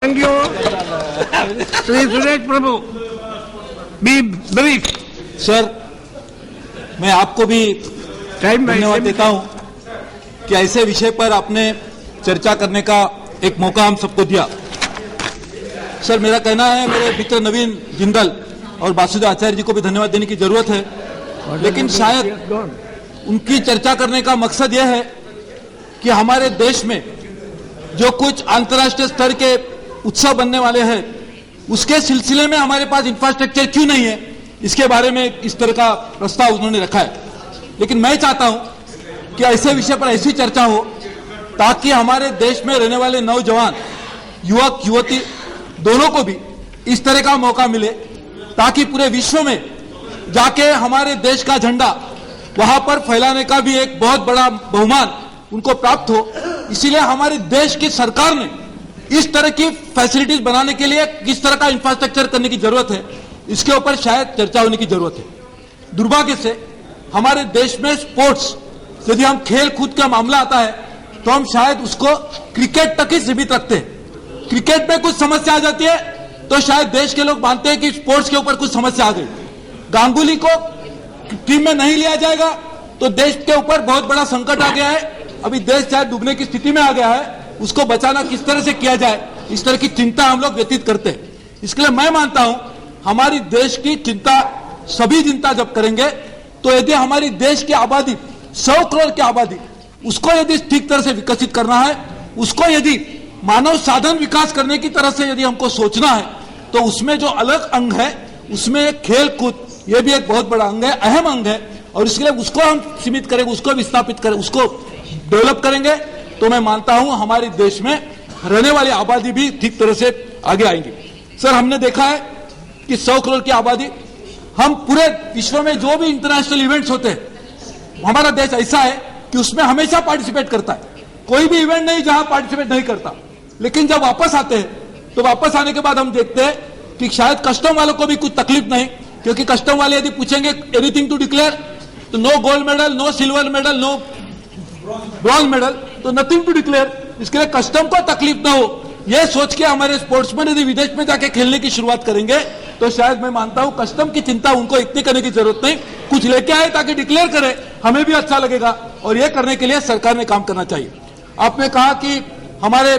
Thank you. Shri Suresh Prabhu, be brief. Sir, मैं आपको भी धन्यवाद देता हूं कि ऐसे विषय पर आपने चर्चा करने का एक मौका हम सबको दिया। सर, मेरा कहना है, मेरे मित्र नवीन जिंदल और वासुदेव आचार्य जी को भी धन्यवाद देने की जरूरत है, लेकिन शायद उनकी चर्चा करने का मकसद यह है कि हमारे देश में जो कुछ अंतर्राष्ट्रीय स्तर के उत्सव बनने वाले हैं, उसके सिलसिले में हमारे पास इंफ्रास्ट्रक्चर क्यों नहीं है, इसके बारे में इस तरह का प्रस्ताव उन्होंने रखा है। लेकिन मैं चाहता हूं कि ऐसे विषय पर ऐसी चर्चा हो ताकि हमारे देश में रहने वाले नौजवान, युवक युवती दोनों को भी इस तरह का मौका मिले, ताकि पूरे विश्व में जाके हमारे देश का झंडा वहां पर फैलाने का भी एक बहुत बड़ा बहुमान उनको प्राप्त हो। इसीलिए हमारे देश की सरकार ने इस तरह की फैसिलिटीज बनाने के लिए किस तरह का इंफ्रास्ट्रक्चर करने की जरूरत है, इसके ऊपर शायद चर्चा होने की जरूरत है। दुर्भाग्य से हमारे देश में स्पोर्ट्स, यदि हम खेल कूद का मामला आता है तो हम शायद उसको क्रिकेट तक ही सीमित रखते हैं। क्रिकेट में कुछ समस्या आ जाती है तो शायद देश के लोग मानते हैं कि स्पोर्ट्स के ऊपर कुछ समस्या आ गई। गांगुली को टीम में नहीं लिया जाएगा तो देश के ऊपर बहुत बड़ा संकट आ गया है। अभी देश शायद डूबने की स्थिति में आ गया है, उसको बचाना किस तरह से किया जाए, इस तरह की चिंता हम लोग व्यतीत करते हैं। इसके लिए मैं मानता हूं हमारी देश की चिंता, सभी चिंता जब करेंगे तो यदि हमारी देश की आबादी 100 करोड़ की आबादी, उसको यदि ठीक तरह से विकसित करना है, उसको यदि मानव साधन विकास करने की तरह से यदि हमको सोचना है, तो उसमें जो अलग अंग है, उसमें खेल कूद, यह भी एक बहुत बड़ा अंग है, अहम अंग है, और इसके लिए उसको हम सीमित करेंगे, उसको विस्थापित करें, उसको डेवलप करेंगे, तो मैं मानता हूं हमारे देश में रहने वाली आबादी भी ठीक तरह से आगे आएंगी। सर, हमने देखा है कि 100 करोड़ की आबादी, हम पूरे विश्व में जो भी इंटरनेशनल इवेंट्स होते हैं, हमारा देश ऐसा है कि उसमें हमेशा पार्टिसिपेट करता है। कोई भी इवेंट नहीं जहां पार्टिसिपेट नहीं करता। लेकिन जब वापस आते हैं तो वापस आने के बाद हम देखते हैं कि शायद कस्टम वालों को भी कुछ तकलीफ नहीं, क्योंकि कस्टम वाले यदि पूछेंगे एनीथिंग टू डिक्लेयर, तो no gold medal, no silver medal, no bronze medal, तो नथिंग टू डिक्लेयर। इसके लिए कस्टम को तकलीफ ना हो, यह सोच के हमारे स्पोर्ट्समैन यदि विदेश में जाके खेलने की शुरुआत करेंगे तो शायद मैं मानता हूं कस्टम की चिंता उनको इतनी करने की जरूरत नहीं, कुछ लेके आए ताकि डिक्लेयर करे, हमें भी अच्छा लगेगा, और यह करने के लिए सरकार ने काम करना चाहिए। आपने कहा कि हमारे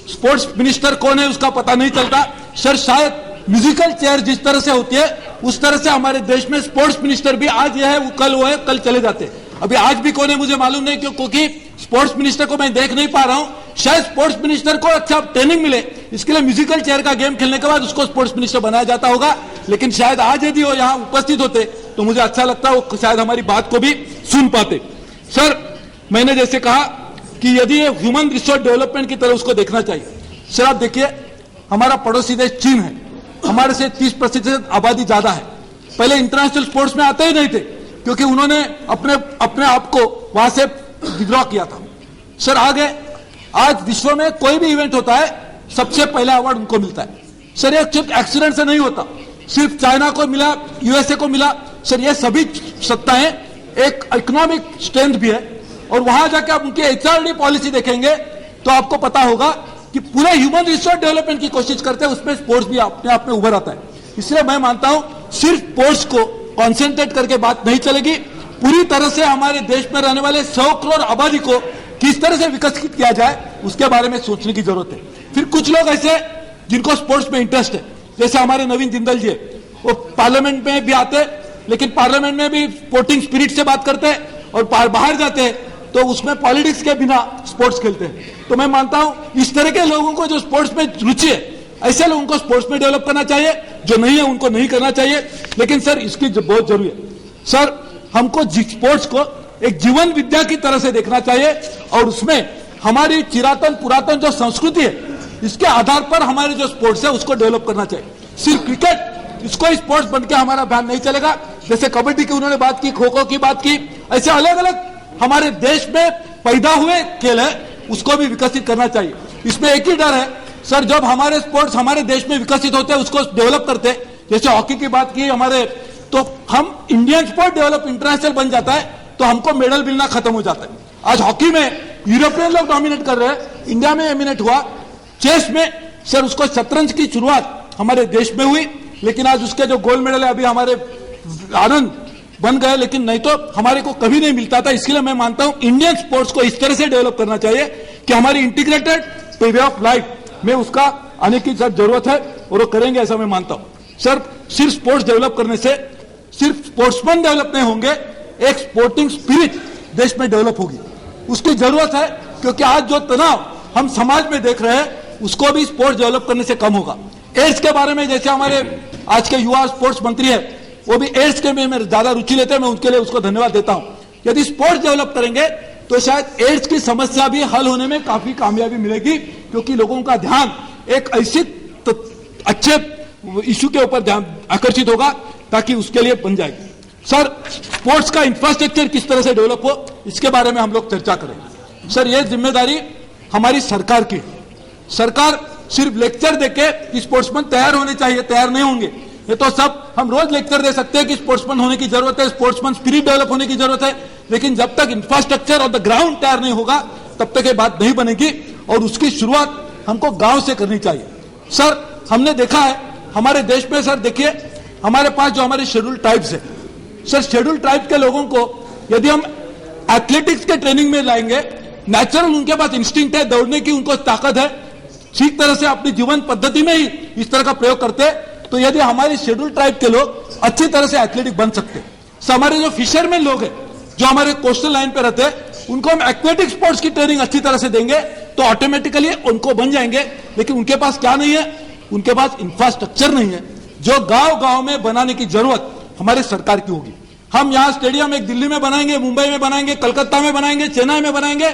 स्पोर्ट्स मिनिस्टर कौन है उसका पता नहीं चलता। सर, शायद म्यूजिकल चेयर जिस तरह से होती है उस तरह से हमारे देश में स्पोर्ट्स मिनिस्टर भी आज यह है, वो कल वो है, कल चले जाते हैं। अभी आज भी कौन है मुझे मालूम नहीं, क्योंकि स्पोर्ट्स मिनिस्टर को मैं देख नहीं पा रहा हूं। शायद स्पोर्ट्स मिनिस्टर को अच्छा ट्रेनिंग मिले, इसके लिए म्यूजिकल चेयर का गेम खेलने के बाद उसको स्पोर्ट्स मिनिस्टर बनाया जाता होगा। लेकिन शायद आज यदि वो यहां उपस्थित होते तो मुझे अच्छा लगता, वो शायद हमारी बात को भी सुन पाते। सर, मैंने जैसे कहा कि यदि ये ह्यूमन रिसोर्स डेवलपमेंट की तरह उसको देखना चाहिए। सर, आप देखिए, हमारा पड़ोसी देश चीन है, हमारे से 30% आबादी ज्यादा है। पहले इंटरनेशनल स्पोर्ट्स में आते ही नहीं थे, क्योंकि उन्होंने अपने आप को वहां से विड्रॉ किया था। सर, आगे आज विश्व में कोई भी इवेंट होता है, सबसे पहला अवार्ड उनको मिलता है। सर, ये सिर्फ एक्सीडेंट से नहीं होता, सिर्फ चाइना को मिला, यूएसए को मिला। सर, ये सभी सत्ताएं एक इकोनॉमिक स्ट्रेंथ भी है, और वहां जाके आप उनकी एचआरडी पॉलिसी देखेंगे तो आपको पता होगा कि पूरे ह्यूमन रिसोर्स डेवलपमेंट की कोशिश करते हैं, उसमें स्पोर्ट्स भी अपने आप में उभर आता है। इसलिए मैं मानता हूं सिर्फ स्पोर्ट्स को कॉन्सेंट्रेट करके बात नहीं चलेगी, पूरी तरह से हमारे देश में रहने वाले 100 करोड़ आबादी को किस तरह से विकसित किया जाए उसके बारे में सोचने की जरूरत है। फिर कुछ लोग ऐसे जिनको स्पोर्ट्स में इंटरेस्ट है, जैसे हमारे नवीन जिंदल जी, वो पार्लियामेंट में भी आते, लेकिन पार्लियामेंट में भी स्पोर्टिंग स्पिरिट से बात करते हैं, और बाहर जाते हैं तो उसमें पॉलिटिक्स के बिना स्पोर्ट्स खेलते हैं। तो मैं मानता हूं इस तरह के लोगों को जो स्पोर्ट्स में रुचि है, ऐसे लोगों को स्पोर्ट्स में डेवलप करना चाहिए, जो नहीं है उनको नहीं करना चाहिए। लेकिन सर, इसकी बहुत जरूरी है। सर, हमको स्पोर्ट्स को एक जीवन विद्या की तरह से देखना चाहिए, और उसमें हमारी चिरातन पुरातन जो संस्कृति है, इसके आधार पर हमारे जो स्पोर्ट्स है उसको डेवलप करना चाहिए। सिर्फ क्रिकेट, इसको स्पोर्ट्स बन के हमारा अभियान नहीं चलेगा। जैसे कबड्डी की उन्होंने बात की, खो खो की बात की, ऐसे अलग अलग हमारे देश में पैदा हुए खेल है, उसको भी विकसित करना चाहिए। इसमें एक ही डर है सर, जब हमारे स्पोर्ट्स हमारे देश में विकसित होते हैं, उसको डेवलप करते, जैसे हॉकी की बात की हमारे, तो हम इंडियन स्पोर्ट डेवलप इंटरनेशनल बन जाता है तो हमको मेडल मिलना खत्म हो जाता है। आज हॉकी में यूरोपियन लोग डोमिनेट कर रहे हैं, इंडिया में एमिनेट हुआ। चेस में सर उसको शतरंज की शुरुआत हमारे देश में हुई, लेकिन आज उसके जो गोल्ड मेडल है अभी हमारे आनंद बन गए, लेकिन नहीं तो हमारे को कभी नहीं मिलता था। इसके लिए मैं मानता हूं इंडियन स्पोर्ट्स को इस तरह से डेवलप करना चाहिए कि हमारी इंटीग्रेटेड वे ऑफ लाइफ में उसका आने की सर जरूरत है, और वो करेंगे ऐसा मैं मानता हूं। सर सिर्फ स्पोर्ट्स डेवलप करने से सिर्फ स्पोर्ट्समैन डेवलप नहीं होंगे, एक स्पोर्टिंग स्पिरिट देश में डेवलप होगी, उसकी जरूरत है। क्योंकि आज जो तनाव हम समाज में देख रहे हैं उसको भी स्पोर्ट्स डेवलप करने से कम होगा। एड्स के बारे में जैसे हमारे आज के युवा स्पोर्ट्स मंत्री है, वो भी एड्स के में ज्यादा रुचि लेते हैं, मैं उनके लिए उसको धन्यवाद देता हूं। यदि स्पोर्ट्स डेवलप करेंगे तो शायद एड्स की समस्या भी हल होने में काफी कामयाबी मिलेगी, क्योंकि लोगों का ध्यान एक ऐसे अच्छे इश्यू के ऊपर ध्यान आकर्षित होगा ताकि उसके लिए बन जाएगी। सर स्पोर्ट्स का इंफ्रास्ट्रक्चर किस तरह से डेवलप हो, इसके बारे में हम लोग चर्चा करेंगे। सर ये जिम्मेदारी हमारी सरकार की, सरकार सिर्फ लेक्चर देके कि स्पोर्ट्समैन तैयार होने चाहिए, तैयार नहीं होंगे। ये तो सब हम रोज लेक्चर दे सकते हैं कि स्पोर्ट्समैन होने की जरूरत है, स्पोर्ट्समैन स्पिरिट डेवलप होने की जरूरत है, लेकिन जब तक इंफ्रास्ट्रक्चर और द ग्राउंड तैयार नहीं होगा तब तक ये बात नहीं बनेगी, और उसकी शुरुआत हमको गांव से करनी चाहिए। सर हमने देखा है हमारे देश में, सर देखिए हमारे पास जो हमारे शेड्यूल ट्राइब्स है, सर शेड्यूल ट्राइब के लोगों को यदि हम एथलेटिक्स के ट्रेनिंग में लाएंगे, नेचुरल उनके पास इंस्टिंक्ट है, दौड़ने की उनको ताकत है, ठीक तरह से अपनी जीवन पद्धति में ही इस तरह का प्रयोग करते, तो यदि हमारे शेड्यूल ट्राइब के लोग अच्छी तरह से एथलेटिक बन सकते। सर हमारे जो फिशरमैन लोग हैं जो हमारे कोस्टल लाइन पे रहते हैं, उनको हम एक्वेटिक स्पोर्ट्स की ट्रेनिंग अच्छी तरह से देंगे तो ऑटोमेटिकली उनको बन जाएंगे। लेकिन उनके पास क्या नहीं है, उनके पास इंफ्रास्ट्रक्चर नहीं है, जो गांव गांव में बनाने की जरूरत हमारी सरकार की होगी। हम यहाँ स्टेडियम एक दिल्ली में बनाएंगे, मुंबई में बनाएंगे, कलकत्ता में बनाएंगे, चेन्नई में बनाएंगे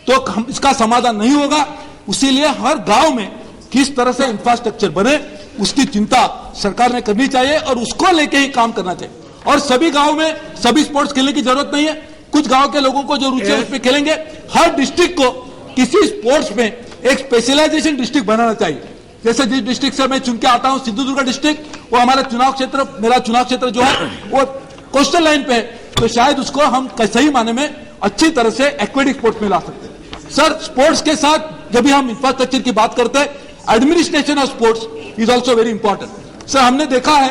तो इसका समाधान नहीं होगा। इसीलिए हर गांव में किस तरह से इंफ्रास्ट्रक्चर बने उसकी चिंता सरकार ने करनी चाहिए, और उसको लेके ही काम करना चाहिए। और सभी गांव में सभी स्पोर्ट्स खेलने की जरूरत नहीं है, कुछ गांव के लोगों को जो रुचि है उसमें खेलेंगे। हर डिस्ट्रिक्ट को किसी स्पोर्ट्स में एक स्पेशलाइजेशन डिस्ट्रिक्ट बनाना चाहिए। जैसे जिस डिस्ट्रिक्ट से मैं चुन के आता हूं, सिंधुदुर्ग डिस्ट्रिक्ट, वो हमारा चुनाव क्षेत्र, मेरा चुनाव क्षेत्र जो है वो कोस्टल लाइन पे है, तो शायद उसको हम सही माने में अच्छी तरह से एक्वेटिक स्पोर्ट्स में ला सकते हैं। सर स्पोर्ट्स के साथ जब भी हम इंफ्रास्ट्रक्चर की बात करते हैं, administration of sports is also very important. Sir हमने देखा है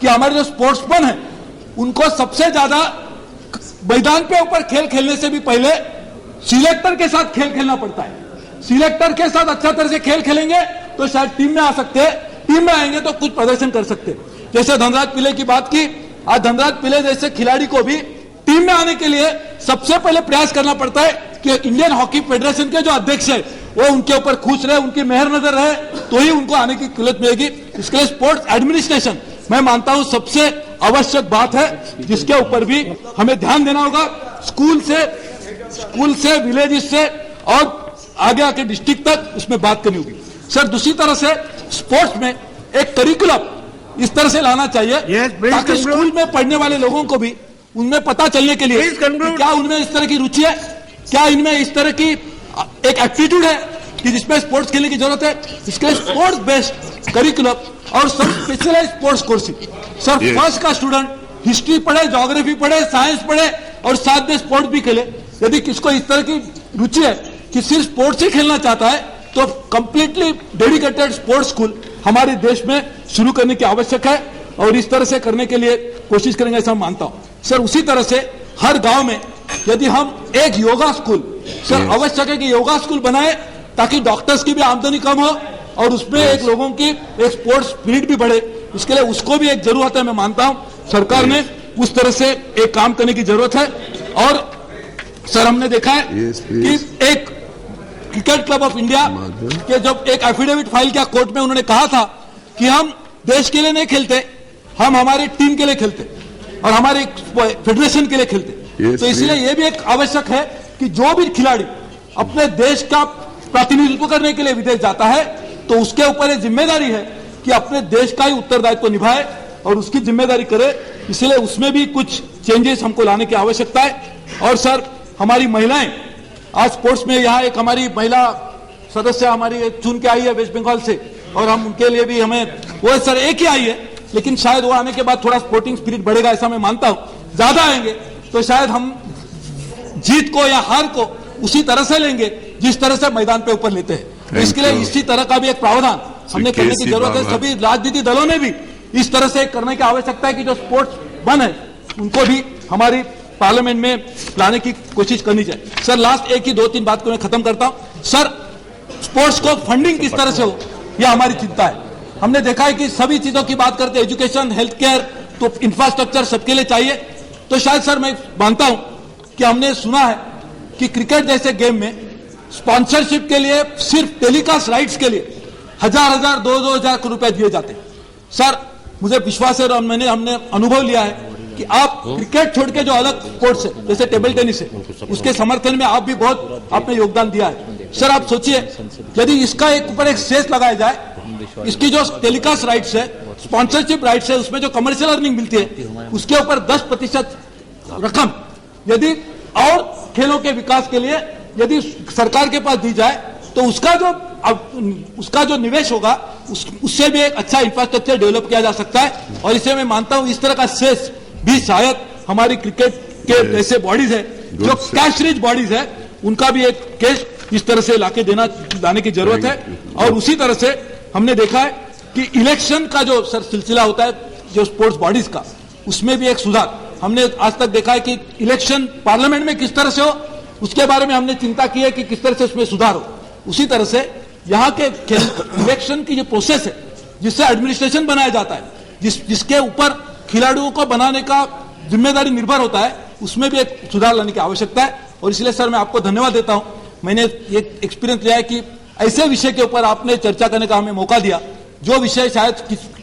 कि हमारे जो स्पोर्ट्समैन है उनको सबसे ज्यादा मैदान पे ऊपर खेल खेलने से भी पहले सिलेक्टर के साथ खेल खेलना पड़ता है। सिलेक्टर के साथ अच्छा तरह से खेल खेलेंगे तो शायद टीम में आ सकते हैं, टीम में आएंगे तो कुछ प्रदर्शन कर सकते हैं। जैसे धनराज पिल्ले की बात की, आज धनराज पिल्ले जैसे खिलाड़ी को भी टीम में आने के लिए सबसे पहले प्रयास करना पड़ता है कि इंडियन हॉकी फेडरेशन के जो अध्यक्ष है वो उनके ऊपर खुश रहे, उनकी मेहर नजर रहे, तो ही उनको आने की कुलत मिलेगी। इसके लिए स्पोर्ट्स एडमिनिस्ट्रेशन मैं मानता हूं सबसे आवश्यक बात है, जिसके ऊपर भी हमें ध्यान देना होगा। स्कूल से विलेज से और आगे आके डिस्ट्रिक्ट तक उसमें बात करनी होगी। सर दूसरी तरह से स्पोर्ट्स में एक करिकुलम इस तरह से लाना चाहिए ताकि स्कूल में पढ़ने वाले लोगों को भी उनमें पता चलने के लिए क्या उनमें इस तरह की रुचि है, क्या इनमें इस तरह की एक एप्टीट्यूड है कि जिसमें स्पोर्ट्स खेलने की जरूरत है। इसके लिए स्पोर्ट्स बेस्ड करिकुलम और सब specialised sports courses. Sir first का स्टूडेंट हिस्ट्री पढ़े, ज्योग्राफी पढ़े, साइंस पढ़े और साथ में स्पोर्ट्स भी खेले। यदि किसको इस तरह की रुचि है कि सिर्फ स्पोर्ट्स ही खेलना चाहता है तो कंप्लीटली डेडिकेटेड स्पोर्ट्स स्कूल हमारे देश में शुरू करने की आवश्यक है, और इस तरह से करने के लिए कोशिश करेंगे ऐसा मैं मानता हूं। सर उसी तरह से हर गांव में यदि हम एक योगा स्कूल, सर आवश्यक है कि योगा स्कूल बनाए ताकि डॉक्टर्स की भी आमदनी कम हो और उसमें एक लोगों की एक स्पोर्ट्स स्पिरिट भी बढ़े। इसके लिए उसको भी एक जरूरत है, मैं मानता हूं सरकार ने उस तरह से एक काम करने की जरूरत है। और सर हमने देखा है कि एक क्रिकेट क्लब ऑफ इंडिया के जब एक एफिडेविट फाइल किया कोर्ट में, उन्होंने कहा था कि हम देश के लिए नहीं खेलते, हम हमारी टीम के लिए खेलते और हमारे फेडरेशन के लिए खेलते। तो इसलिए यह भी एक आवश्यक है कि जो भी खिलाड़ी अपने देश का प्रतिनिधित्व करने के लिए विदेश जाता है तो उसके ऊपर एक जिम्मेदारी है कि अपने देश का ही उत्तरदायित्व निभाए और उसकी जिम्मेदारी करे। इसलिए उसमें भी कुछ चेंजेस हमको लाने की आवश्यकता है। और सर हमारी महिलाएं आज स्पोर्ट्स में, यहाँ एक हमारी महिला सदस्य हमारी चुन के आई है वेस्ट बंगाल से, और हम उनके लिए भी हमें वो सर एक ही आई है, लेकिन शायद वो आने के बाद थोड़ा स्पोर्टिंग स्पिरिट बढ़ेगा ऐसा मैं मानता हूं। ज्यादा आएंगे तो शायद हम जीत को या हार को उसी तरह से लेंगे जिस तरह से मैदान पे ऊपर लेते हैं। तो इसके लिए इसी तरह का भी एक प्रावधान हमने करने की जरूरत है। सभी राजनीतिक दलों ने भी इस तरह से करने की आवश्यकता है कि जो स्पोर्ट्स बन है उनको भी हमारी पार्लियामेंट में लाने की कोशिश करनी चाहिए। सर लास्ट एक ही 2-3 बात को मैं खत्म करता हूं। सर स्पोर्ट्स को फंडिंग किस तरह से हो यह हमारी चिंता है। हमने देखा है कि सभी चीजों की बात करते हैं, एजुकेशन, हेल्थ केयर, तो इंफ्रास्ट्रक्चर सबके लिए चाहिए। तो शायद सर मैं मानता हूं कि हमने सुना है कि क्रिकेट जैसे गेम में स्पॉन्सरशिप के लिए सिर्फ टेलीकास्ट राइट्स के लिए 1000-1000, 2-2000 रुपए दिए जाते हैं। सर मुझे विश्वास है और हमने अनुभव लिया है कि आप क्रिकेट छोड़ के जो अलग स्पोर्ट्स है जैसे टेबल टेनिस है उसके समर्थन में आप भी बहुत आपने योगदान दिया है। सर आप सोचिए यदि इसका एक ऊपर एक सेस लगाया जाए, इसकी जो टेलीकास्ट राइट्स है, स्पॉन्सरशिप राइट्स है, उसमें जो कमर्शियल अर्निंग मिलती है उसके ऊपर 10% रकम यदि और खेलों के विकास के लिए यदि सरकार के पास दी जाए तो उसका जो निवेश होगा उससे भी एक अच्छा इंफ्रास्ट्रक्चर डेवलप किया जा सकता है। और इसे मैं मानता हूं इस तरह का सेस भी शायद हमारी क्रिकेट के जैसे बॉडीज है जो कैश रिच बॉडीज है उनका भी एक कैश इस तरह से लाने की जरूरत है। और उसी तरह से हमने देखा है कि इलेक्शन का जो सर सिलसिला होता है जो स्पोर्ट्स बॉडीज का उसमें भी एक सुधार हमने आज तक देखा है कि इलेक्शन पार्लियामेंट में किस तरह से हो उसके बारे में हमने चिंता की है कि किस तरह से उसमें सुधार हो। उसी तरह से यहाँ के इलेक्शन की जो प्रोसेस है जिससे एडमिनिस्ट्रेशन बनाया जाता है जिसके ऊपर खिलाड़ियों को बनाने का जिम्मेदारी निर्भर होता है उसमें भी एक सुधार लाने की आवश्यकता है। और इसलिए सर मैं आपको धन्यवाद देता हूं। मैंने ये एक्सपीरियंस लिया है कि ऐसे विषय के ऊपर आपने चर्चा करने का हमें मौका दिया जो विषय शायद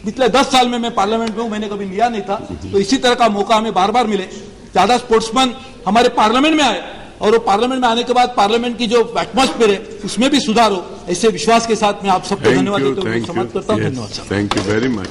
पिछले 10 साल में मैं पार्लियामेंट में हूं मैंने कभी लिया नहीं था। तो इसी तरह का मौका हमें बार बार मिले, ज्यादा स्पोर्ट्समैन हमारे पार्लियामेंट में आए और वो पार्लियामेंट में आने के बाद पार्लियामेंट की जो एटमॉस्फेयर है उसमें भी सुधार हो। ऐसे विश्वास के साथ मैं आप सबको धन्यवाद देता हूं। समाप्त करता हूं। धन्यवाद sir. Thank you very much.